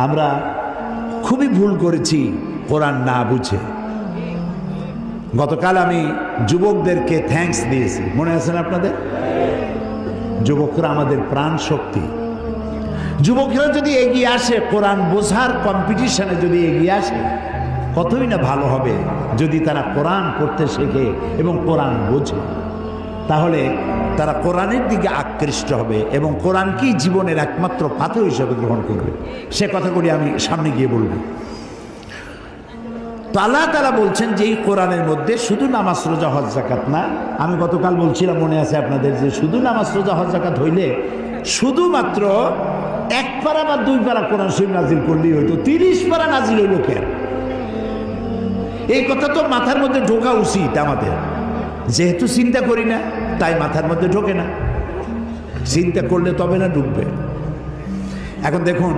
আমরা খুবই ভুল করেছি কোরআন না বুঝে। গতকাল আমি যুবকদেরকে থ্যাঙ্কস দিয়েছি, মনে আছেন আপনাদের? যুবকরা আমাদের প্রাণ শক্তি। যুবকরা যদি এগিয়ে আসে, কোরআন বোঝার কম্পিটিশনে যদি এগিয়ে আসে, কতই না ভালো হবে যদি তারা কোরআন পড়তে শেখে এবং কোরআন বোঝে। তাহলে তারা কোরআনের দিকে আকৃষ্ট হবে এবং কোরআনকেই জীবনের একমাত্র পাথর হিসেবে গ্রহণ করবে। সে কথাগুলি আমি সামনে গিয়ে বলব। তো আল্লাহ তাআলা বলছেন যে এই কোরআনের মধ্যে শুধু নামাজ রোজা হজ যাকাত না। আমি গতকাল বলছিলাম, মনে আছে আপনাদের, যে শুধু নামাজ রোজা হজ যাকাত হইলে শুধুমাত্র 1 পারা বা 2 পারা কোরআন শরীফ নাজিল করলেই হইতো, 30 পারা নাজিল হইল কেন? এই কথা তো মাথার মধ্যে ঢোকা উচিত আমাদের। যেহেতু চিন্তা করি না তাই মাথার মধ্যে ঢোকে না, চিন্তা করলে তবে না ঢুকবে। এখন দেখুন,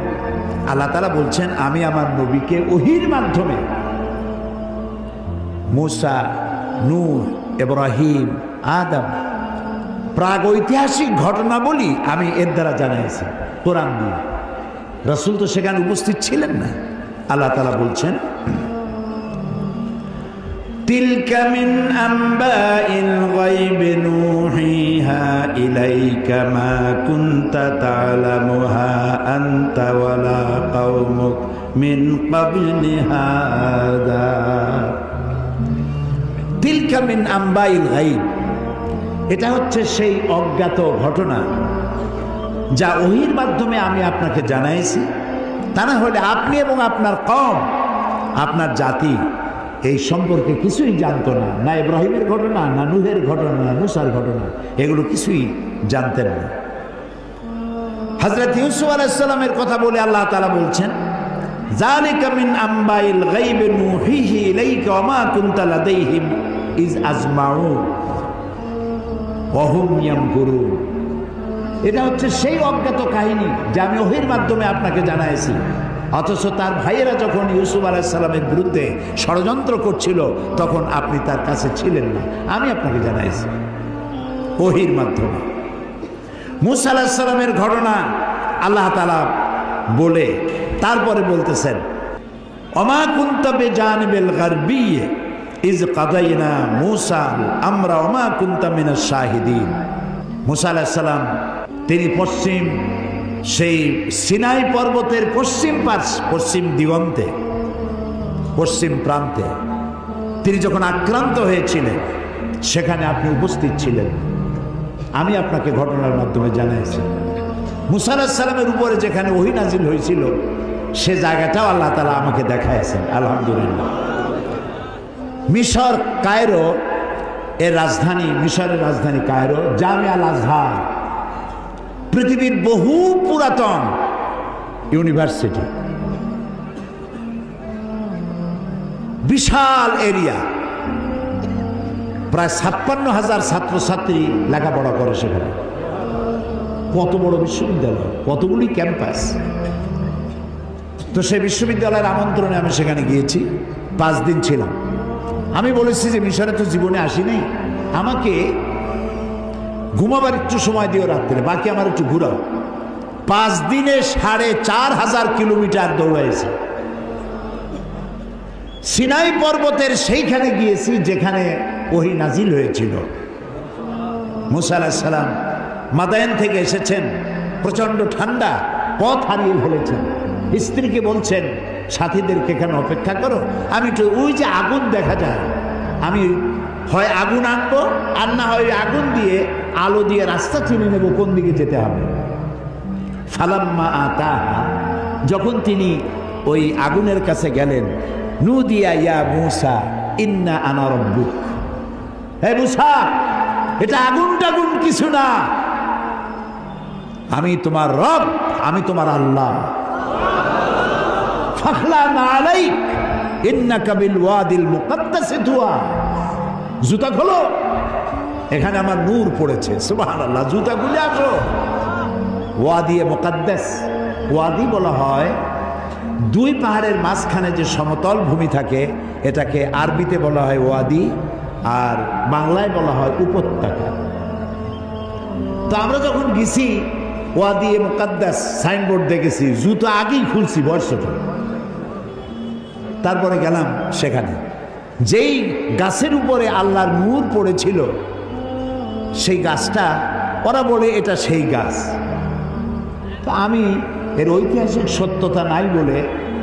আল্লাহ তাআলা বলছেন আমি আমার নবীকে ওহীর মাধ্যমে মূসা, নূহ, ইব্রাহিম, আদম প্রাগৈতিহাসিক ঘটনাবলী আমি এর দ্বারা জানাইছি কোরআন দিয়ে। রাসূল তো সেখানে উপস্থিত ছিলেন না। আল্লাহ তাআলা বলছেন তিলকা মিন আম্বাইল গায়বি নূহিহা ইলাইকা মা কুনতা তা'লামুহা আনতা ওয়ালা কওমুক মিন ক্বাবলি হাদা। তিলকা মিন আম্বাইল গায়ব, এটা হচ্ছে সেই অজ্ঞাত ঘটনা যা ওহীর মাধ্যমে আমি আপনাকে জানাইছি। তা না হলে আপনি এবং আপনার কওম, আপনার জাতি এই সম্পর্কে কিছুই জানতো না। না ইব্রাহিমের ঘটনা, না নূহের ঘটনা, না মূসার ঘটনা, এগুলো কিছুই জানতেন না। হযরত ইউসুফ আলাইহিস সালামের কথা বলে আল্লাহ তাআলা বলছেন যালিকা মিন আম্বাইল গায়বি নূহিহি ইলাইকা ওয়া মা কুনতা লাদাইহিম ইজ আজমাউ ওয়া হুম ইয়ামকুরুন। এটা হচ্ছে সেই অজ্ঞাত কাহিনী যা আমি ওহীর মাধ্যমে আপনাকে জানাইছি। অথচ তার ভাইয়েরা যখন ইউসুফ আলাইহিস সালামের বিরুদ্ধে ষড়যন্ত্র করছিল তখন আপনি তার কাছে ছিলেন না, আমি আপনাকে জানাইছি ওহীর মাধ্যমে। মূসা আলাইহিস সালামের ঘটনা আল্লাহ তাআলা বলে তারপরে বলতেছেন ওমা কুনতা বিজানিবিল গারবিয়্যি ইজ কাদাইনা মূসা আমরা ওমা কুনতা মিনাশ শাহিদিন। মূসা আলাইহিস সালাম তিনি পশ্চিম সেই সিনাই পর্বতের পশ্চিম দিগন্তে, পশ্চিম প্রান্তে তিনি যখন আক্রান্ত হয়েছিলেন সেখানে আপনি উপস্থিত ছিলেন। আমি আপনাকে ঘটনার মাধ্যমে জানাইছি। মূসা আলাইহিস সালামের উপরে যেখানে ওহী নাজিল হয়েছিল সে জায়গাটাও আল্লাহ তাআলা আমাকে দেখাইছেন। আলহামদুলিল্লাহ। মিশর কায়রো এর রাজধানী, মিশরের রাজধানী কায়রো, জামিয়া আল আজহার পৃথিবীর বহু পুরাতন ইউনিভার্সিটি, বিশাল এরিয়া, প্রায় 56,000 ছাত্রছাত্রী লেখাপড়া করে সেখানে। কত বড় বিশ্ববিদ্যালয়, কতগুলি ক্যাম্পাস। তো সেই বিশ্ববিদ্যালয়ের আমন্ত্রণে আমি সেখানে গিয়েছি, 5 দিন ছিলাম। আমি বলেছি যে মিশরে তো জীবনে আসি নাই, আমাকে ঘুমাবার একটু সময় দিও রাত্রে, বাকি আমার একটু ঘুরাও। 5 দিনে 4,500 কিলোমিটার দৌড়াইছি। সিনাই পর্বতের সেইখানে গিয়েছি যেখানে ওহী নাজিল হয়েছিল। মূসা আলাইহিস সালাম মাদায়েন থেকে এসেছেন, প্রচন্ড ঠান্ডা, পথ হারিয়ে ফেলেছেন। স্ত্রীকে বলছেন সাথীদেরকে এখানে অপেক্ষা করো, আমি একটু ওই যে আগুন দেখা যায়, আমি হয় আগুন আনবো আর না হয় আগুন দিয়ে আলো দিয়ে রাস্তা চিনে নেব কোন দিকে যেতে হবে। ফালাম্মা আতাহা, যখন তিনি ওই আগুনের কাছে গেলেন, নুদিয়া ইয়া মূসা ইন্না আনা রাব্বুক, হে মূসা এটা আগুন টাগুন কিছু না, আমি তোমার রব, আমি তোমার আল্লাহ। ফাখলানা আলাইক ইন্নাকা বিল ওয়াদিল মুকাদ্দাসি তুয়া, জুতা খোলো, এখানে আমার নূর পড়েছে। সুবহানাল্লাহ, জুতা খুলে আসো। ওয়াদি মুকাদ্দাস, ওয়াদি বলা হয় 2 পাহাড়ের মাঝখানে যে সমতল ভূমি থাকে এটাকে আরবিতে বলা হয় ওয়াদি, আর বাংলায় বলা হয় উপত্যকা। তো আমরা যখন গেছি ওয়াদি মুকাদ্দাস সাইনবোর্ড দেখেছি, জুতো আগেই খুলছি বর্ষটা। তারপরে গেলাম সেখানে, যেই গাছের উপরে আল্লাহর নূর পড়েছিল সেই গাছটা, ওরা বলে এটা সেই গাছ। তো আমি এর ঐতিহাসিক সত্যতা নাই বলে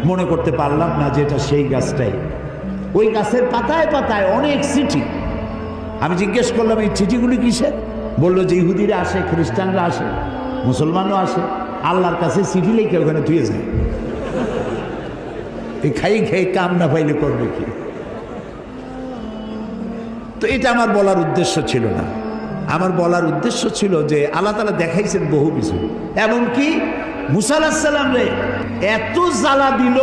মনে করতে পারলাম না যে এটা সেই গাছটাই। ওই গাছের পাতায় পাতায় অনেক চিঠি। আমি জিজ্ঞেস করলাম এই চিঠিগুলি কিসের? বললো যে ইহুদিরা আসে, খ্রিস্টানরা আসে, মুসলমানও আসে, আল্লাহর কাছে চিঠি লিখে ওখানে ধুয়ে যায়। এই খাই খেয়ে কাম না পাইলে করবে কি? তো এটা আমার বলার উদ্দেশ্য ছিল না। আমার বলার উদ্দেশ্য ছিল যে আল্লাহ তাআলা দেখাইছেন বহু কিছু, এমনকি মুসা আলাইহিস সালাম রে এত জ্বালা দিল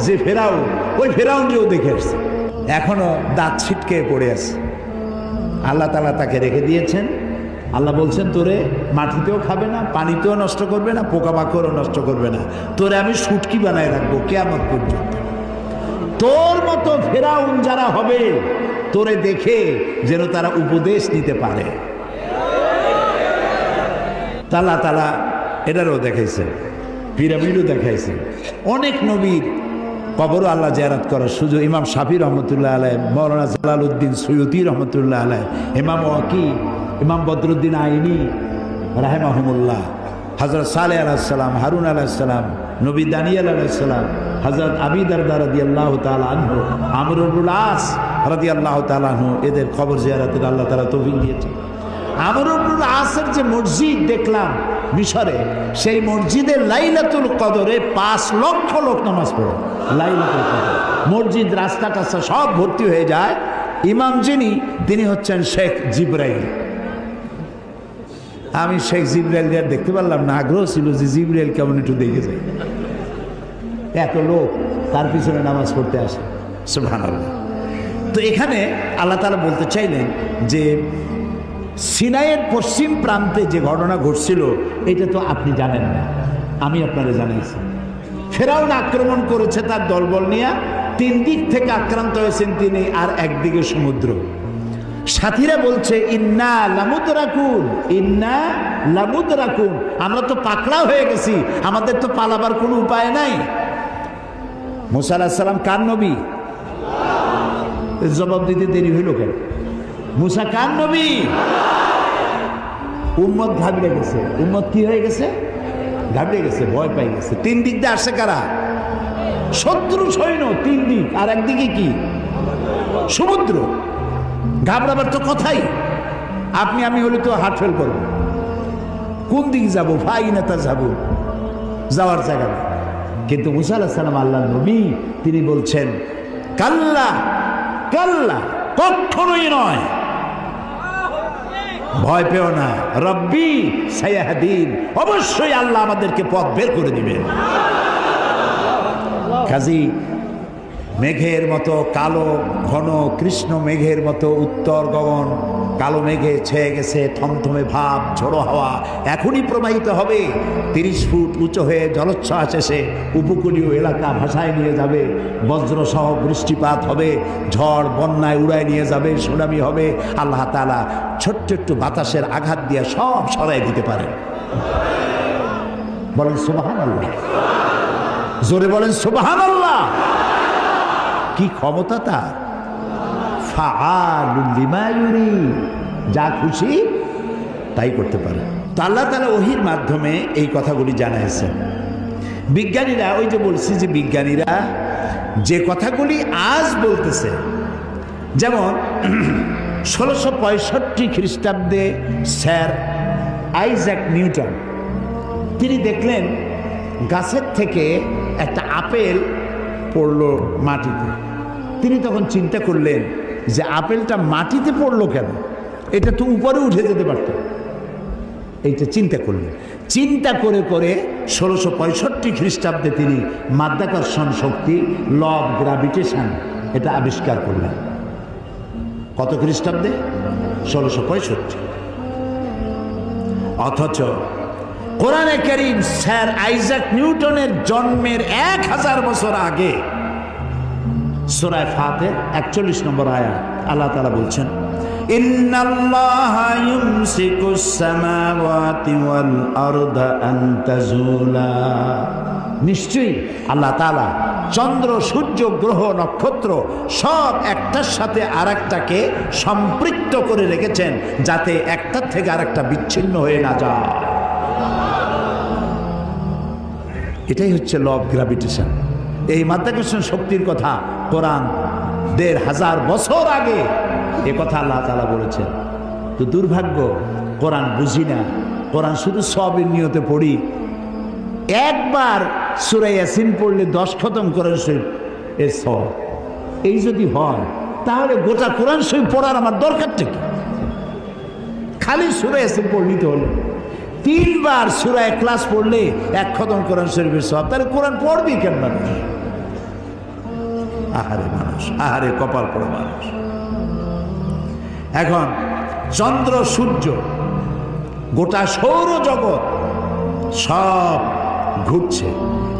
যে ফেরাউন, ওই ফেরাউনকেও দেখে আসছে, এখনো দাঁত ছিটকে পড়ে আছে। আল্লাহ তাআলা তাকে রেখে দিয়েছেন। আল্লাহ বলছেন তোরে মাটিতেও খাবে না, পানিতেও নষ্ট করবে না, পোকামাকড়ও নষ্ট করবে না, তোরে আমি শুটকি বানায় রাখবো কিয়ামত পর্যন্ত। তোর মতো ফেরাউন যারা হবে তোরে দেখে যেন তারা উপদেশ নিতে পারে। আল্লাহ তাআলা এটারও দেখাইছে, পিরামিডও দেখাইছে। অনেক নবীর কবরও আল্লাহ জিয়ারত করার সুযোগ। ইমাম শাফি রহমতুল্লাহ আলাইহ, মৌলানা জালালউদ্দিন সৈয়দী রহমতুল্লাহ আলাইহ, ইমাম ওয়াকি, ইমাম বদরুদ্দিন আইনি রাহিমাহুমুল্লাহ, হযরত সালেহ আলাইহিস সালাম, হারুন আলাইহিস সালাম, নবী দানিয়েল আলাইহিস সালাম, হযরত আবী দারদা রাদিয়াল্লাহু তাআলা আনহু, আমর ইবনুল আস রাদিয়াল্লাহু তাআলা আনহু, এদের কবর জিয়ারতের আল্লাহ তাআলা তৌফিক দিয়েছেন। আমর ইবনুল আসের যে মসজিদ দেখলাম মিশরে, সেই মসজিদে লাইলাতুল কদরে 5 লক্ষ লোক নামাজ পড়ে। লাইলাতুল কদর মসজিদ, রাস্তা টাস্তা সব ভর্তি হয়ে যায়। ইমাম যিনি, তিনি হচ্ছেন শেখ জিবরাইল। আমি শেখ জিবরাইল দেখতে পারলাম না, আগ্রহ ছিল যে জিবরাইল কেমন একটু দেখে যাই। এত লোক তার পিছনে নামাজ পড়তে আসে, সুবহানাল্লাহ। তো এখানে আল্লাহ তাআলা বলতে চাইলেন যে সিনাইয়ের পশ্চিম প্রান্তে যে ঘটনা ঘটছিল এটা তো আপনি জানেন না, আমি আপনারা জানাইছি। ফেরাউন আক্রমণ করেছে তার দলবল নিয়ে, 3 দিক থেকে আক্রান্ত হয়েছেন তিনি, আর একদিকে সমুদ্র। সাথীরা বলছে ইন্না লামুদরাকুন, ইন্না লামুদরাকুন, আমরা তো পাকড়াও হয়ে গেছি, আমাদের তো পালাবার কোনো উপায় নাই। মুসা আলাইহিস সালাম কার নবী? জবাব দিতে দেরি হইল কেন? মুসা কার নবী? উম্মত ঘাবড়ে গেছে। উম্মত কি হয়ে গেছে? ঘাবড়ে গেছে, ভয় পাই গেছে। 3 দিক দিয়ে আসছে কারা? শত্রু সৈন্য 3 দিক, আর একদিকে কি? সমুদ্র। ঘাবড়াবার তো কথাই, আপনি আমি হলে তো হার্ট ফেল করবো। কোন দিক যাবো? ফাইনাতা যাবো, যাওয়ার জায়গা নেই। কিন্তু মুসা আলাইহিস সালাম আল্লাহর নবী, তিনি বলছেন কাল্লা কাল্লা, কখনোই নয়, ভয় পেও না, রব্বি সায়াহদিন, অবশ্যই আল্লাহ আমাদেরকে পথ বের করে দিবেন। কাজী মেঘের মতো কালো ঘন কৃষ্ণ মেঘের মতো উত্তর গগন কালো মেঘে ছেয়ে গেছে, থমথমে ভাব, ঝোড়ো হাওয়া এখনই প্রবাহিত হবে। 30 ফুট উঁচু হয়ে জলোচ্ছ্বাস এসে উপকূলীয় এলাকা ভাসায় নিয়ে যাবে, বজ্রসহ বৃষ্টিপাত হবে, ঝড় বন্যায় উড়ায় নিয়ে যাবে, সুনামি হবে। আল্লাহ তাআলা ছোট্ট একটু বাতাসের আঘাত দিয়ে সব সরাই দিতে পারেন। বলেন সুবহানাল্লাহ, জোরে বলেন সুবহানাল্লাহ। কি ক্ষমতা তার! ফাআলুল লিমা ইউরিদ, যা খুশি তাই করতে পারে। তো আল্লাহ তাআলা ওহীর মাধ্যমে এই কথাগুলি জানাইছেন। বিজ্ঞানীরা, ওই যে বলছি যে বিজ্ঞানীরা যে কথাগুলি আজ বলতেছে, যেমন 1665 খ্রিস্টাব্দে স্যার আইজ্যাক নিউটন, তিনি দেখলেন গাছের থেকে একটা আপেল পড়লো মাটিতে। তিনি তখন চিন্তা করলেন যে আপেলটা মাটিতে পড়লো কেন, এটা তো উপরে উঠে যেতে পারত। এইটা চিন্তা করলেন। চিন্তা করে করে 1665 খ্রিস্টাব্দে তিনি মাধ্যাকর্ষণ শক্তি, ল অফ গ্র্যাভিটেশন, এটা আবিষ্কার করলেন। কত খ্রিস্টাব্দে? 1665। অথচ কোরআনে কারীম স্যার আইজ্যাক নিউটনের জন্মের 1000 বছর আগে সূরা ফাতির 41 নম্বর আয়াত আল্লাহ তাআলা বলছেন, ইন্নাল্লাহা ইউমসিকুস সামাওয়াতি ওয়াল আরদা আন তাজুলা, নিশ্চয়ই আল্লাহ তাআলা চন্দ্র, সূর্য, গ্রহ, নক্ষত্র সব একটার সাথে আরেকটাকে সম্পৃক্ত করে রেখেছেন, যাতে একটার থেকে আরেকটা বিচ্ছিন্ন হয়ে না যায়। এটাই হচ্ছে ল অফ গ্র্যাভিটেশন। এই মাধ্যাকর্ষণ শক্তির কথা কোরআন ১৫০০ বছর আগে এ কথা আল্লাহ তাআলা বলেছেন। তো দুর্ভাগ্য, কোরআন বুঝি না, কোরআন শুধু সবের নিয়তে পড়ি। একবার সূরা ইয়াসিন পড়লে ১০ খতম কোরআন শরীফ এর সব। এই যদি হয় তাহলে গোটা কোরআন শরীফ পড়ার আমার দরকারটা কি? খালি সূরা ইয়াসিন পড়লেই তো হলো। ৩ বার সূরা ইখলাস পড়লে ১ খতম কোরআন শরীফের সব। তাহলে কোরআন পড়বি কেন মানুষ? আহারে মানুষ, আহারে কপাল পড়া মানুষ। এখন চন্দ্র, সূর্য, গোটা সৌরজগৎ সব ঘুরছে।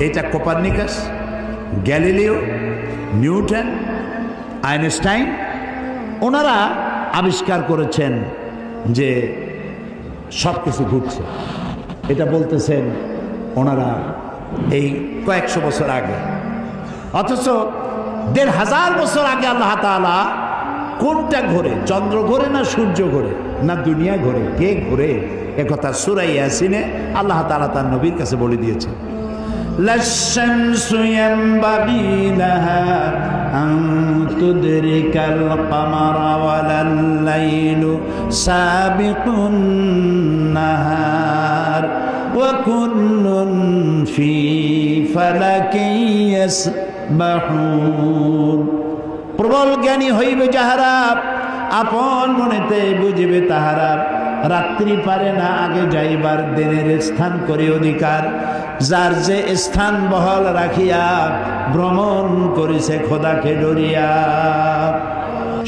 এটা কোপার্নিকাস, গ্যালিলিও, নিউটন, আইনস্টাইন ওনারা আবিষ্কার করেছেন যে সব কিছু ঘুরছে। এটা বলতেছেন ওনারা এই কয়েকশো বছর আগে। অথচ ১৫০০ বছর আগে আল্লাহ তাআলা কোনটা ঘোরে? চন্দ্র ঘোরে না সূর্য ঘোরে না দুনিয়া ঘোরে? কে ঘোরে? একথা সূরা ইয়াসিনে আল্লাহ তাআলা তার নবীর কাছে বলে দিয়েছেন। লাশ-শামসু ইয়ানবাগি লাহা আন তুদরিকাল কামারা ওয়ালাল লাইলু সাবিকুন নাহার ওয়া কুল্লুন ফি ফালাকিন ইয়াসবাহুন। প্রবল জ্ঞানী হইবে যাহারা, আপন মনেতে বুঝিবে তাহারা। রাত্রি পারে না আগে যাইবার, দিনের স্থান করে অধিকার। যার যে স্থান বহাল রাখিয়া ভ্রমণ করিছে খোদাকে ডরিয়া।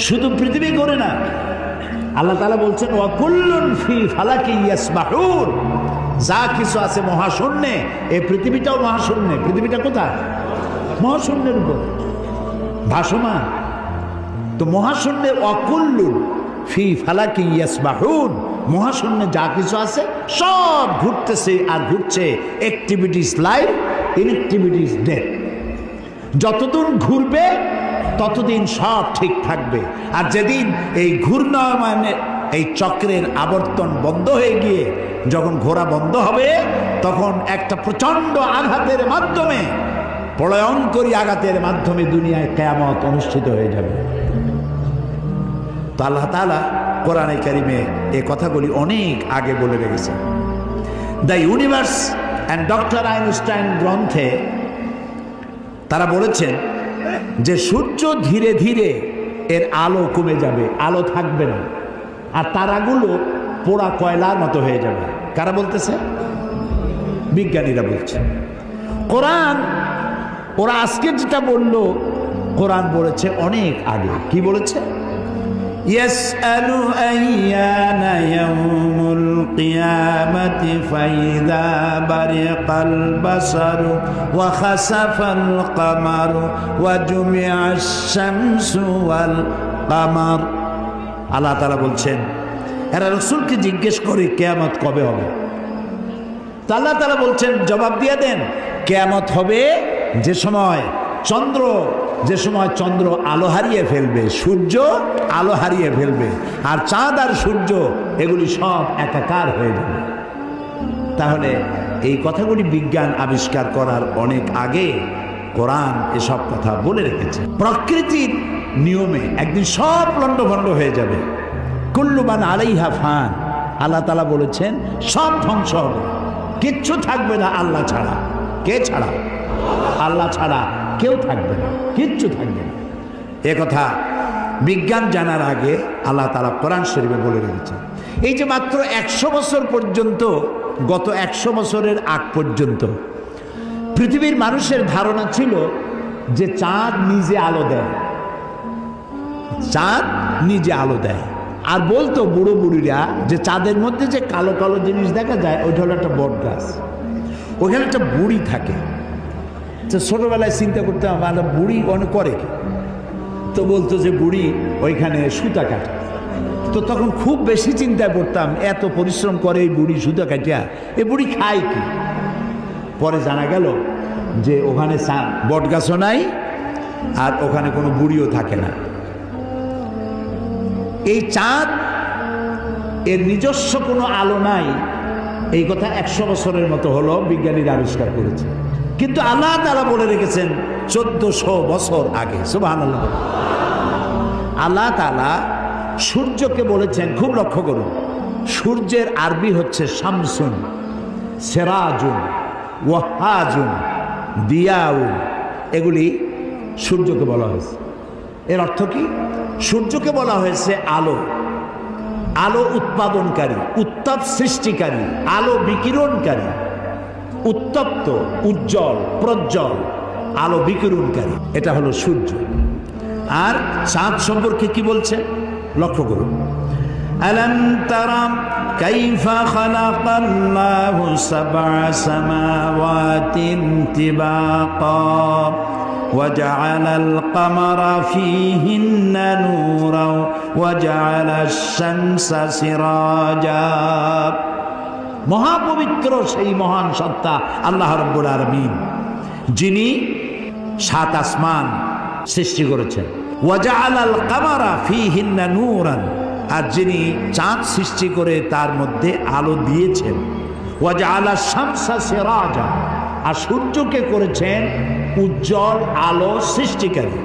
শুধু পৃথিবী করে না, আল্লাহ তাআলা বলছেন ওয়া কুল্লুন ফি ফালাকি ইয়াসবাহুন। যা কিছু আছে মহাশূন্যে, এই পৃথিবীটাও মহাশূন্যে। পৃথিবীটা কোথায়? মহাশূন্যের উপর ভাসমান। তো মহাশূন্যে অকুল্লুন ফি ফালাকি ইয়াসবাহুন, মহাশূন্যে যা কিছু আছে সব ঘুরতেছে আর ঘুরছে। Activities life, inactivities death. যতদিন ঘুরবে ততদিন সব ঠিক থাকবে। আর যেদিন এই ঘূর্ণায়মানের এই চক্রের আবর্তন বন্ধ হয়ে গিয়ে যখন ঘোরা বন্ধ হবে, তখন একটা প্রচন্ড আঘাতের মাধ্যমে, প্রলয়ঙ্করী আঘাতের মাধ্যমে দুনিয়ায় কিয়ামত অনুষ্ঠিত হয়ে যাবে। তো আল্লাহ তাআলা কোরআনে কারিমে এই কথাগুলি অনেক আগে বলে রেখেছেন। The universe and doctor Einstein গ্রন্থে তারা বলেছেন যে সূর্য ধীরে ধীরে এর আলো কমে যাবে, আলো থাকবে না, আর তারাগুলো পোড়া কয়লার মতো হয়ে যাবে। কারা বলতেছে? বিজ্ঞানীরা বলছে। কোরআন ওরা আজকে যেটা বললো, কোরআন বলেছে অনেক আগে। কি বলেছে? ইয়াসআলু আইয়ানা ইয়াউমুল কিয়ামাতি ফাইযা বারিকাল বাসারু ওয়া খাসাফাল কামারু ওয়া জুমিআশ শামসু ওয়াল কামার। আল্লাহ তাআলা বলছেন এরা রাসূলকে জিজ্ঞেস করে কিয়ামত কবে হবে। তো আল্লাহ তাআলা বলছেন জবাব দিয়ে দেন, কিয়ামত হবে যে সময় চন্দ্র আলো হারিয়ে ফেলবে, সূর্য আলো হারিয়ে ফেলবে, আর চাঁদ আর সূর্য এগুলি সব একাকার হয়ে যাবে। তাহলে এই কথাগুলি বিজ্ঞান আবিষ্কার করার অনেক আগে কোরআন এসব কথা বলে রেখেছে। প্রকৃতির নিয়মে একদিন সব লণ্ডভণ্ড হয়ে যাবে। কুল্লু মান আলাইহা ফান। আল্লাহ তাআলা বলেছেন সব ধ্বংস হবে, কিচ্ছু থাকবে না আল্লাহ ছাড়া। কে ছাড়া? আল্লাহ ছাড়া কেউ থাকবে না, কিচ্ছু থাকবে না। এ কথা বিজ্ঞান জানার আগে আল্লাহ তাআলা কোরআন শরীফে বলে রেখেছেন। এই যে মাত্র 100 বছর পর্যন্ত, গত 100 বছরের আগ পর্যন্ত পৃথিবীর মানুষের ধারণা ছিল যে চাঁদ নিজে আলো দেয়, চাঁদ নিজে আলো দেয়। আর বলতো বুড়ো বুড়িরা যে চাঁদের মধ্যে যে কালো কালো জিনিস দেখা যায় ওইটা হলো একটা বট গাছ, ওইখানে একটা বুড়ি থাকে। তো ছোটবেলায় চিন্তা করতে আমার বুড়ি অনেক করে কি, তো বলতো যে বুড়ি ওইখানে সুতা কাটে। তো তখন খুব বেশি চিন্তায় পড়তাম, এত পরিশ্রম করে এই বুড়ি সুতা কাটিয়া, এই বুড়ি খায় কি? পরে জানা গেল যে ওখানে বট গাছও নাই আর ওখানে কোনো বুড়িও থাকে না। এই চাঁদ এর নিজস্ব কোনো আলো নাই, এই কথা 100 বছরের মতো হলো বিজ্ঞানীরা আবিষ্কার করেছে, কিন্তু আল্লাহ তাআলা বলে রেখেছেন 1400 বছর আগে। সুবহানাল্লাহ। আল্লাহ তাআলা সূর্যকে বলেছেন, খুব লক্ষ্য করুন, সূর্যের আরবি হচ্ছে শামসুন, সেরাজুন, ওয়াহাজুন, দিয়াউন, এগুলি সূর্যকে বলা হয়েছে। এর অর্থ কি? সূর্যকে বলা হয়েছে আলো, আলো উৎপাদনকারী, উত্তাপ সৃষ্টিকারী, আলো বিকিরণকারী, উত্তপ্ত, উজ্জ্বল, প্রজ্জ্বল, আলো বিকিরণকারী, এটা হলো সূর্য। আর চাঁদ সম্পর্কে কি বলছে লক্ষ্য করুন। আলাম তারা কাইফা খালাকাল্লাহু সাবআ সামাওয়াতিন তিবাকা وجعل القمر فيهن نورا وجعل الشمس سراجا। মহাপবিত্র সেই মহান সত্তা আল্লাহ রাব্বুল আলামিন, যিনি 7 আসমান সৃষ্টি করেছেন। ওয়াজআলাল কামারা ফীহিন্না নূরান, আর যিনি চাঁদ সৃষ্টি করে তার মধ্যে আলো দিয়েছেন। ওয়াজআলাশ শামসা সিরাজা, আর সূর্যকে করেছেন উজ্জ্বল আলো সৃষ্টিকারী।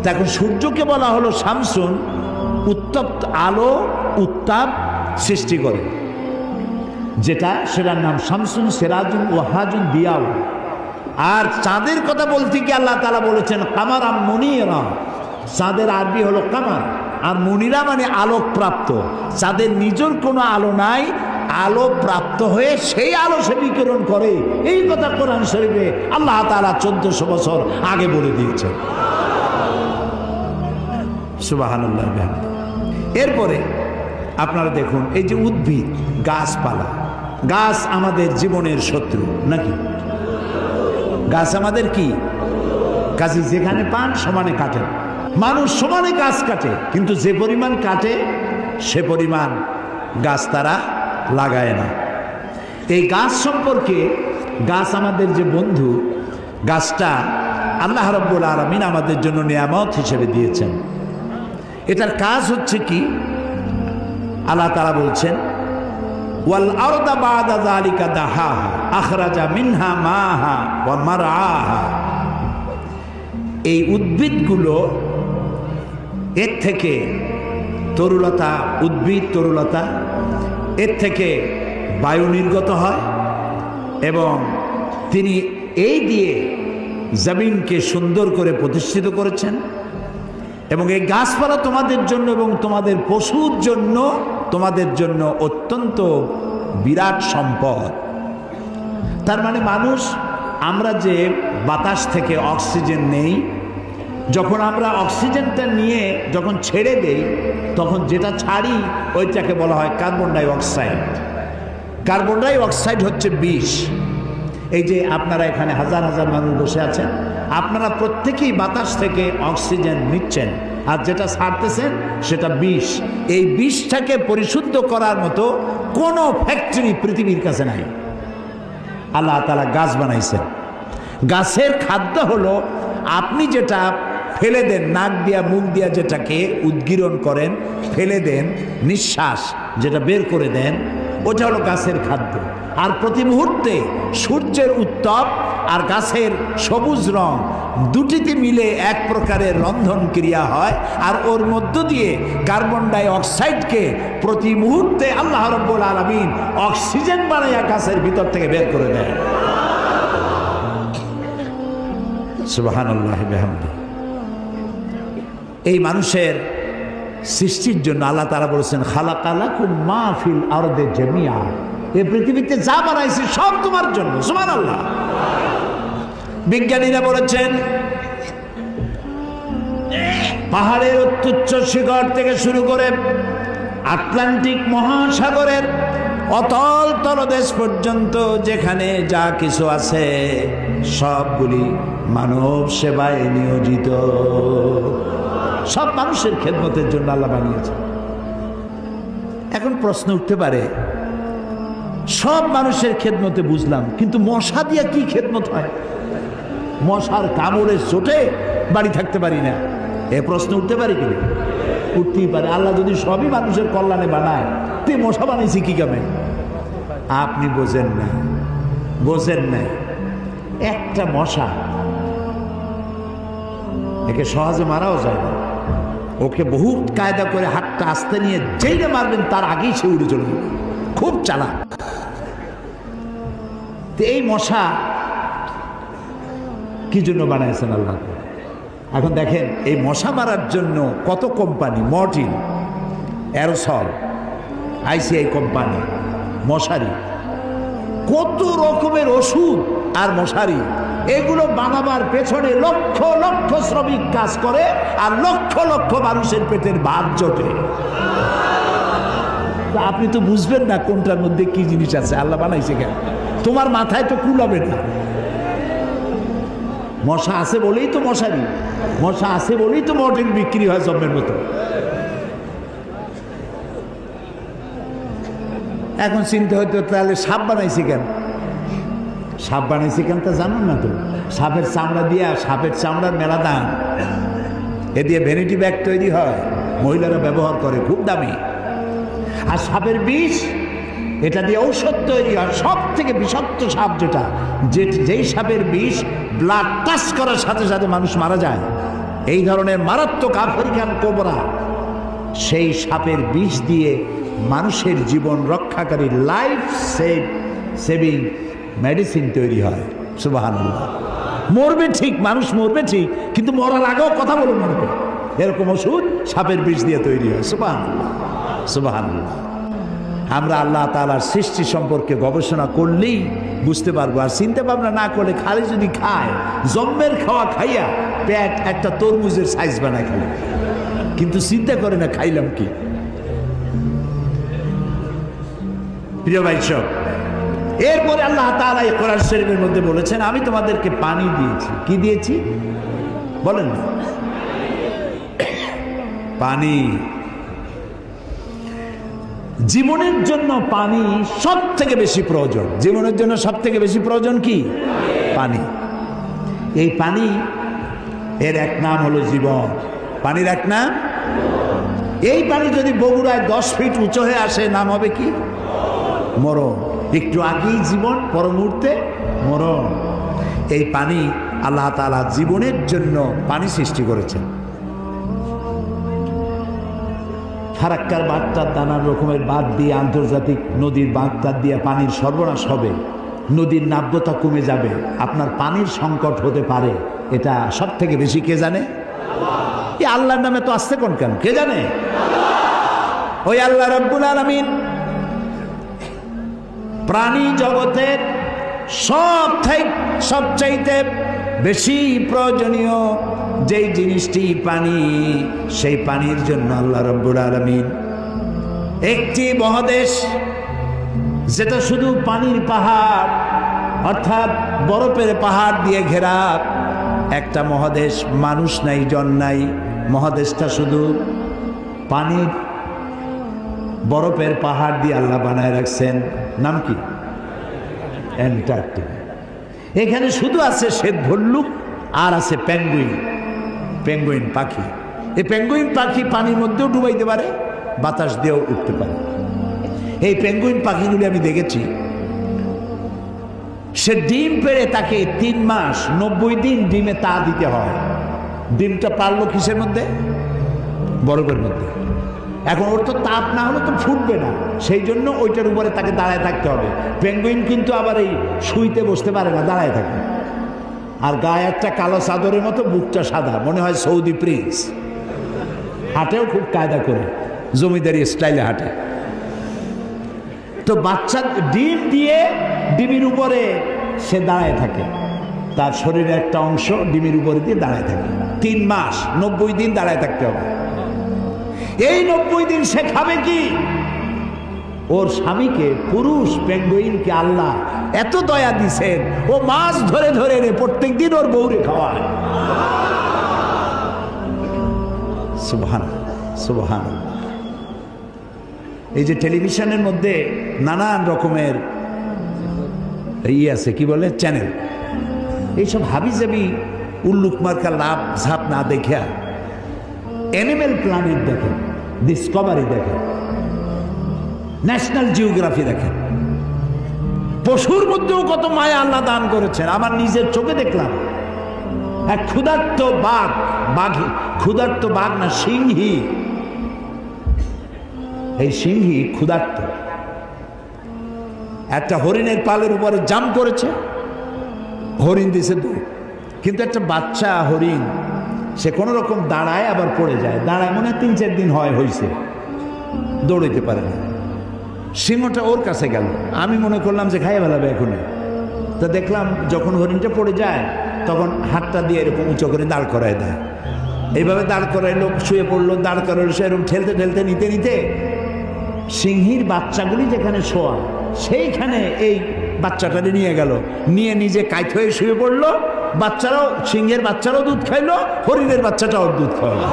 তখন সূর্যকে বলা হলো শামসুন, উত্তপ্ত আলো, উত্তাপ সৃষ্টি করে, যেটা সেটার নাম শামসুন, সিরাজুন, ওয়াহাজুন, দিয়াউন। আর চাঁদের কথা বলতে গিয়ে আল্লাহ তাআলা বলেছেন কামারা মুনিরা, চাঁদের আরবি হলো কামার, আর মুনিরা মানে আলোক প্রাপ্ত। চাঁদের নিজের কোনো আলো নাই, আলো প্রাপ্ত হয়ে সেই আলো সে বিকিরণ করে। এই কথা কোরআন শরীফে আল্লাহ তাআলা 1400 বছর আগে বলে দিয়েছেন। সুবহানাল্লাহ। এরপরে আপনারা দেখুন, এই যে উদ্ভিদ, গাছপালা, গাছ আমাদের জীবনের শত্রু নাকি? গাছ আমাদের কি? কাজে যেখানে পান সমানে কাটেন। মানুষ সমানে গাছ কাটে, কিন্তু যে পরিমাণ কাটে সে পরিমাণ গাছ তারা লাগায় না। এই গাছ সম্পর্কে, গাছ আমাদের যে বন্ধু, গাছটা আল্লাহ রাব্বুল আলামিন আমাদের জন্য নিয়ামত হিসেবে দিয়েছেন। এটার কাজ হচ্ছে কি? আল্লাহ তাআলা বলছেন ওয়াল আরদা বা'দা যালিকা দাহাহা আখরাজা মিনহা মাহা ওয়া মারআহা। এই উদ্ভিদগুলো, এর থেকে তরুলতা, উদ্ভিদ তরুলতা, এর থেকে বায়ু নির্গত হয়, এবং তিনি এই দিয়ে জমিনকে সুন্দর করে প্রতিষ্ঠিত করেছেন। এবং এই গাছপালা তোমাদের জন্য এবং তোমাদের পশুর জন্য, তোমাদের জন্য অত্যন্ত বিরাট সম্পদ। তার মানে মানুষ, আমরা যে বাতাস থেকে অক্সিজেন নেই, যখন আমরা অক্সিজেনটা নিয়ে যখন ছেড়ে দেই, তখন যেটা ছাড়ি ওইটাকে বলা হয় carbon die oxide. Carbon die oxide হচ্ছে বিষ। এই যে আপনারা এখানে হাজার হাজার মানুষ বসে আছেন, আপনারা প্রত্যেকেই বাতাস থেকে অক্সিজেন নিচ্ছেন, আর যেটা ছাড়তেছেন সেটা বিষ। এই বিষটাকে পরিশুদ্ধ করার মতো কোনো ফ্যাক্টরি পৃথিবীর কাছে নাই। আল্লাহ তাআলা গাছ বানাইছেন। গাছের খাদ্য হলো, আপনি যেটা ফেলে দেন, নাক দিয়া মুখ দিয়া যেটাকে উদ্গীরণ করেন, ফেলে দেন, নিঃশ্বাস যেটা বের করে দেন, ওটা হলো গাছের খাদ্য। আর প্রতি মুহূর্তে সূর্যের উত্তাপ আর গাছের সবুজ রং দুটিতে মিলে এক প্রকারের রন্ধন ক্রিয়া হয়, আর ওর মধ্য দিয়ে কার্বন ডাই অক্সাইডকে প্রতি মুহূর্তে আল্লাহ রাব্বুল আলামিন অক্সিজেন বানাইয়া গাছের ভিতর থেকে বের করে দেয়। সুবহানাল্লাহি বিহামদিহি। এই মানুষের সৃষ্টির জন্য আল্লাহ তাআলা বলেছেন খালাকালাকুম মা ফিল আরদি জামিআ, এই পৃথিবীতে যা বানাইছি সব তোমার জন্য। সুবহানাল্লাহ। বিজ্ঞানীরা বলেছেন পাহাড়ের অত্যুচ্চ শিখর থেকে শুরু করে আটলান্টিক মহাসাগরের অতল তলদেশ পর্যন্ত যেখানে যা কিছু আছে সবগুলি মানব সেবায় নিয়োজিত। সব মানুষের খেদমতের জন্য আল্লাহ বানিয়েছে। এখন প্রশ্ন উঠতে পারে, সব মানুষের খেদমতে বুঝলাম, কিন্তু মশা দিয়া কি খেদমত হয়? মশার কামড়ের চোটে বাড়ি থাকতে পারি না, এ প্রশ্ন উঠতে পারে কি? উঠতেই পারে। আল্লাহ যদি সবই মানুষের কল্যাণে বানায়, তে মশা বানাইছি কি কামে? আপনি বোঝেন না, বোঝেন নাই। একটা মশা, একে সহজে মারাও যায় না। ওকে বহু কায়দা করে হাতটা আস্তে নিয়ে যেইটা মারবেন তার আগেই সে উড়ে চলে যাবে, খুব চালাক। এই মশা কি জন্য বানাইছেন আল্লাহ? এখন দেখেন, এই মশা মারার জন্য কত company, Mortein, aerosol, ICI company, মশারি, কত রকমের ওষুধ আর মশারি, এগুলো বানাবার পেছনে লক্ষ লক্ষ শ্রমিক কাজ করে, আর লক্ষ লক্ষ মানুষের পেটের ভাত জোটে। আপনি তো বুঝবেন না কোনটার মধ্যে কি জিনিস আছে, আল্লাহ বানাইছে কেন, তোমার মাথায় তো কুলাবে না। মশা আছে বলেই তো মশারি, মশা আছে বলেই তো মর্টিন বিক্রি হয় জম্মের মতো। এখন চিন্তা হয়তো, তাহলে সাপ বানাইছে কেন? সাপ বানাইছে কেন তা জানুন না তো? সাপের চামড়া দিয়ে, সাপের চামড়ার মেলা দাম, এ দিয়ে ভ্যানিটি ব্যাগ তৈরি হয়, মহিলারা ব্যবহার করে, খুব দামি। আর সাপের বিষ, এটা দিয়ে ঔষধ তৈরি হয়। সব থেকে বিষাক্ত সাপ যেটা, যেই সাপের বিষ ব্লাড টাচ করার সাথে সাথে মানুষ মারা যায়, এই ধরনের মারাত্মক আফ্রিকান কোবরা, সেই সাপের বিষ দিয়ে মানুষের জীবন রক্ষাকারী লাইফ সেভিং মেডিসিন তৈরি হয়। সুবহানাল্লাহ। মরবে ঠিক, মানুষ মরবে ঠিক, কিন্তু মরার আগেও কথা বলে মরবে, এরকম ওষুধ সাপের বিষ দিয়ে তৈরি হয়। সুবহানাল্লাহ, সুবহানাল্লাহ। আমরা আল্লাহ তাআলার সৃষ্টি সম্পর্কে গবেষণা করলেই বুঝতে পারবো, আর চিন্তা ভাবনা না করলে খালি যদি খায়, জম্মের খাওয়া খাইয়া পেট একটা তরমুজের সাইজ বানায় খালি, কিন্তু চিন্তা করে না খাইলাম কি। প্রিয় ভাই সব, এরপরে আল্লাহ তাআলা এই কোরআন শরীফের মধ্যে বলেছেন, আমি তোমাদেরকে পানি দিয়েছি। কি দিয়েছি বলেন? পানি। জীবনের জন্য পানি সব থেকে বেশি প্রয়োজন। জীবনের জন্য সব থেকে বেশি প্রয়োজন কি? পানি। এই পানি, এর এক নাম হলো জীবন। পানির এক নাম, এই পানি যদি বগুড়ায় 10 ফিট উঁচু হয়ে আসে, নাম হবে কি? মরণ। একটু আগেই জীবন, পর মুহূর্তে মরণ। এই পানি আল্লাহ তাআলা জীবনের জন্য পানি সৃষ্টি করেছেন। ফারাক্কার বাঁধটার নানান রকমের বাঁধ দিয়ে, আন্তর্জাতিক নদীর বাঁধটার দিয়ে পানির সর্বনাশ হবে, নদীর নাব্যতা কমে যাবে, আপনার পানির সংকট হতে পারে। এটা সব থেকে বেশি কে জানে? এই আল্লাহর নামে তো আসতে কোন কেন, কে জানে? ওই আল্লাহ রাব্বুল আলামিন প্রাণী জগতের সবচাইতে বেশি প্রয়োজনীয় যেই জিনিসটি পানি, সেই পানির জন্য আল্লাহ রাব্বুল আলামিন একটি মহাদেশ, যেটা শুধু পানির পাহাড় অর্থাৎ বরফের পাহাড় দিয়ে ঘেরা একটা মহাদেশ, মানুষ নাই, জন নাই, মহাদেশটা শুধু পানির বরফের পাহাড় দিয়ে আল্লাহ বানায় রাখছেন। নাম কি? অ্যান্টার্কটিকা। এখানে শুধু আছে শ্বেত ভল্লুক আর আছে পেঙ্গুইন, পেঙ্গুইন পাখি। এই পেঙ্গুইন পাখি পানির মধ্যেও ডুবাইতে পারে, বাতাস দিয়েও উঠতে পারে। এই পেঙ্গুইন পাখিগুলি আমি দেখেছি, সে ডিম পেড়ে তাকে 3 মাস 90 দিন ডিমে তা দিতে হয়। ডিমটা পারলো কিসের মধ্যে? বরফের মধ্যে। এখন ওর তো তাপ না হলে তো ফুটবে না, সেই জন্য ওইটার উপরে তাকে দাঁড়ায় থাকতে হবে। পেঙ্গুইন কিন্তু আবার এই শুইতে বসতে পারে না, দাঁড়ায় থাকে। আর গায়ে একটা কালো চাদরের মতো, বুকটা সাদা, মনে হয় সৌদি প্রিন্স। হাঁটেও খুব কায়দা করে, জমিদারি স্টাইলে হাঁটে। তো বাচ্চা ডিম দিয়ে ডিমের উপরে সে দাঁড়ায় থাকে, তার শরীরের একটা অংশ ডিমের উপরে দিয়ে দাঁড়ায় থাকে। 3 মাস 90 দিন দাঁড়ায় থাকতে হবে। এই 90 দিন সে খাবে কি? ওর স্বামীকে, পুরুষ পেঙ্গুইনকে আল্লাহ এত দয়া দিছেন, ও মাছ ধরে ধরে প্রত্যেক দিন ওর বউরে খাওয়ায়। সুবহানাল্লাহ, সুবহানাল্লাহ। এই যে টেলিভিশনের মধ্যে নানান রকমের আছে, কি বলে, চ্যানেল, এইসব হাবিজাবি উল্লুক মার্কা লাভ ঝাপ না দেখা অ্যানিমেল প্ল্যানেট দেখেন, ডিসকভারি দেখেন, ন্যাশনাল জিওগ্রাফি দেখেন। পশুর মধ্যেও কত মায়া আল্লাহ দান করেছেন। আমার নিজের চোখে দেখলাম এক ক্ষুধার্ত ক্ষুধার্ত বাঘ না, সিংহী, এই সিংহী ক্ষুধার্ত একটা হরিণের পালের উপরে জাম্প করেছে, হরিণ দিছে দৌড়, কিন্তু একটা বাচ্চা হরিণ সে কোনো রকম দাঁড়ায় আবার পড়ে যায়, দাঁড়ায় মনে হয় 3-4 দিন হয়েছে, দৌড়াইতে পারে না। সিংহটা ওর কাছে গেল, আমি মনে করলাম যে খাইয়ে ফেলাবে এখনই। তো দেখলাম যখন হরিণটা পড়ে যায় তখন হাতটা দিয়ে এরকম উঁচু করে দাঁড় করায় দেয়, এইভাবে দাঁড় করাইলো, শুয়ে পড়লো, দাঁড় করাইলো, সে এরকম ঠেলতে ঠেলতে নিতে নিতে সিংহীর বাচ্চাগুলি যেখানে শোয়া সেইখানে এই বাচ্চাটারে নিয়ে গেল, নিয়ে নিজে কাইত হয়ে শুয়ে পড়লো। বাচ্চারাও, সিংহের বাচ্চারাও দুধ খাইলো, হরিণের বাচ্চাটাও দুধ খাওয়ালো।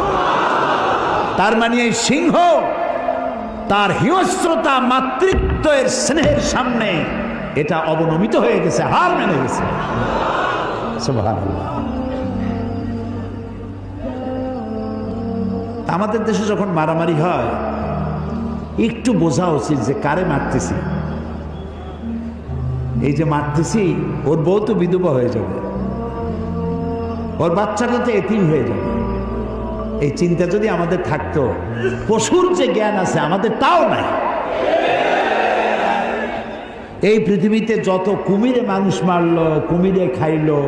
তার মানে এই সিংহ তার হিংস্রতা, মাতৃত্বের স্নেহের সামনে এটা অবনমিত হয়ে গেছে, হার মেনে গেছে। সুবহানাল্লাহ। আমাদের দেশে যখন মারামারি হয় একটু বোঝা উচিত যে কারে মারতেছি। এই যে মারতেছি, ওর বউ তো বিধবা হয়ে যাবে, ওর বাচ্চাটা তো এতিম হয়ে যাবে। এই চিন্তা যদি আমাদের থাকতো, পশুর যে জ্ঞান আছে আমাদের তাও নাই। এই পৃথিবীতে যত কুমিরে মানুষ মারলো, কুমিরে খাইলো,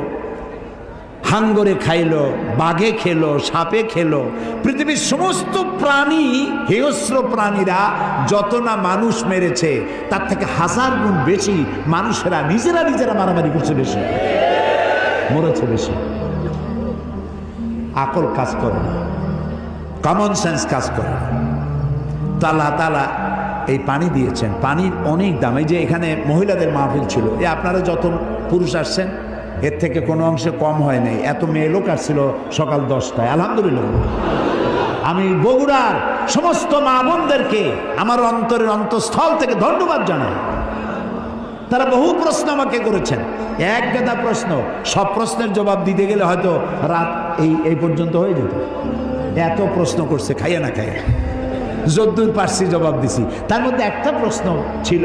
হাঙ্গরে খাইলো, বাঘে খেলো, সাপে খেলো, পৃথিবীর সমস্ত প্রাণী, হিংস্র প্রাণীরা যত না মানুষ মেরেছে তার থেকে 1000 গুণ বেশি মানুষেরা নিজেরা মারামারি করছে, বেশি মরেছে, বেশি। আকল কাজ করে না, কমন সেন্স কাজ করে না। আল্লাহ তাআলা এই পানি দিয়েছেন, পানির অনেক দাম। এই যে এখানে মহিলাদের মাহফিল ছিল, এই আপনারা যত পুরুষ আসছেন এর থেকে কোনো অংশে কম হয় নাই, এত মেয়ে লোক আসছিল সকাল 10টায়, আলহামদুলিল্লাহ। আমি বগুড়ার সমস্ত মা বোনদেরকে আমার অন্তরের অন্তঃস্থল থেকে ধন্যবাদ জানাই। তারা বহু প্রশ্ন আমাকে করেছেন, এক গাদা প্রশ্ন, সব প্রশ্নের জবাব দিতে গেলে হয়তো রাত এই পর্যন্ত হয়ে যেত। এত প্রশ্ন করছে, খাইয়া না খাইয়া, যদ্দূর পারছি জবাব দিছি। তার মধ্যে একটা প্রশ্ন ছিল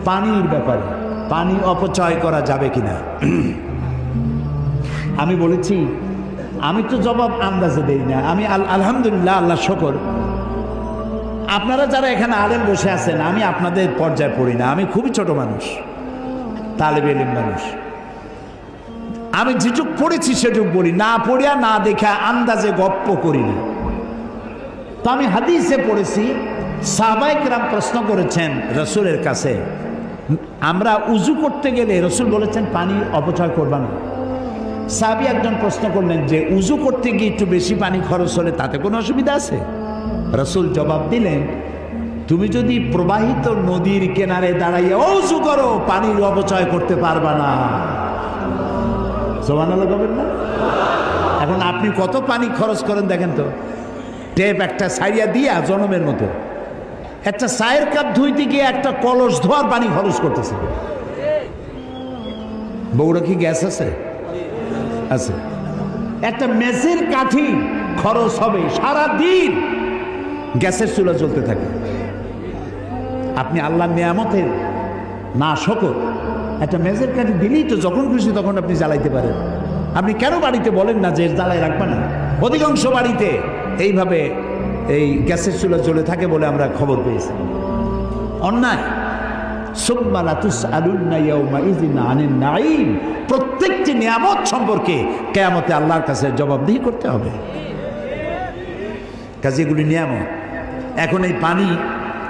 পানির ব্যাপারে, পানি অপচয় করা যাবে কিনা। আমি বলেছি আমি তো জবাব আন্দাজে দেই না, আমি আলহামদুলিল্লাহ, আল্লাহ শকর, আপনারা যারা এখানে আলেম বসে আছেন আমি আপনাদের পর্যায়ে পড়ি না, আমি খুবই ছোট মানুষ, তালেবে ইলম মানুষ। আমি যেটুক পড়েছি সেটুক বলি, না পড়িয়া না দেখা আন্দাজে গপ্প করি না। তো আমি হাদিসে পড়েছি, সাহাবায়ে কেরাম প্রশ্ন করেছেন রসুলের কাছে, আমরা উজু করতে গেলে রসুল বলেছেন পানি অপচয় করবা না। সাহাবী একজন প্রশ্ন করলেন যে উজু করতে গিয়ে একটু বেশি পানি খরচ হলে তাতে কোনো অসুবিধা আছে? রসুল জবাব দিলেন, তুমি যদি প্রবাহিত নদীর কিনারে দাঁড়াইয়া উজু করো পানির অপচয় করতে পারবা না। সুবহানাল্লাহ বলবেন না? এখন আপনি কত পানি খরচ করেন দেখেন তো, টেপ একটা সাইয়া দিয়া জনমের মতো, একটা চায়ের কাপ ধুইতে গিয়ে একটা কলস ধোয়ার পানি খরচ করতেছে। বগুড়া কি গ্যাস আছে? আছে। একটা মেসের কাঠি খরচ হবে সারা দিন, গ্যাসের চুলা জ্বলতে থাকে। আপনি আল্লাহর নিয়ামতের না শকর, একটা মেজের কাঠি দিলেই তো যখন খুশি তখন আপনি জ্বালাইতে পারেন। আপনি কেন বাড়িতে বলেন না যে জ্বালাই রাখবে না? অধিকাংশ বাড়িতে এইভাবে এই গ্যাসের চুলা জ্বলে থাকে বলে আমরা খবর পেয়েছি। অন্যায়। প্রত্যেকটি নিয়ামত সম্পর্কে কিয়ামতে আল্লাহর কাছে জবাবদিহি করতে হবে। কাজে এগুলি নিয়ামত। এখন এই পানি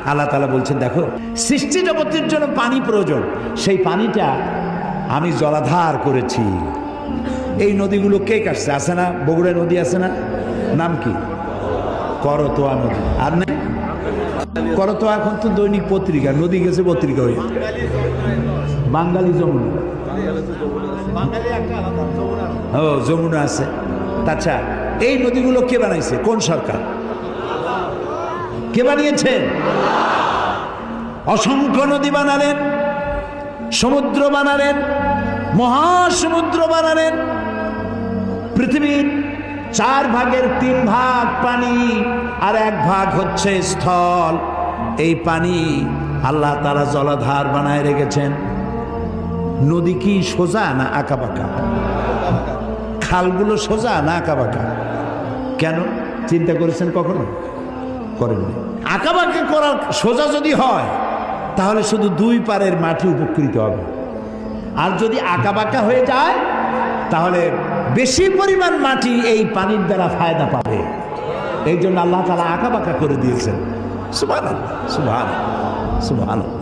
আল্লাহ তাআলা বলছেন, দেখো সৃষ্টি জগতের জন্য পানি প্রয়োজন, সেই পানিটা আমি জলাধার করেছি। এই নদীগুলো কে কাটছে? আছে না বগুড়া নদী, আছে না? নাম কি? করতোয়া নদী। আর না করতোয়া এখন তো দৈনিক পত্রিকা, নদী গেছে পত্রিকা হয়ে। বাঙালি যমুনা, ও যমুনা আছে। আচ্ছা, এই নদীগুলো কে বানাইছে? কোন সরকার? কে বানিয়েছে? অসংখ্য নদী বানালেন, সমুদ্র বানালেন, মহাসমুদ্র বানালেন। পৃথিবীর 4 ভাগের 3 ভাগ পানি আর 1 ভাগ হচ্ছে স্থল। এই পানি আল্লাহ তাআলা জলাধার বানায় রেখেছেন। নদী কি সোজা না আঁকাবাঁকা? খালগুলো সোজা না আঁকাবাঁকা? কেন চিন্তা করেছেন কখনো? করেননি। আঁকাবাঁকা করা সোজা যদি হয় তাহলে শুধু 2 পারের মাটি উপকৃত হবে, আর যদি আঁকাবাঁকা হয়ে যায় তাহলে বেশি পরিমাণ মাটি এই পানির দ্বারা ফায়দা পাবে। এই জন্য আল্লাহ তাআলা আঁকাবাঁকা করে দিয়েছেন। সুবহানাল্লাহ, সুবহানাল্লাহ, সুবহানাল্লাহ।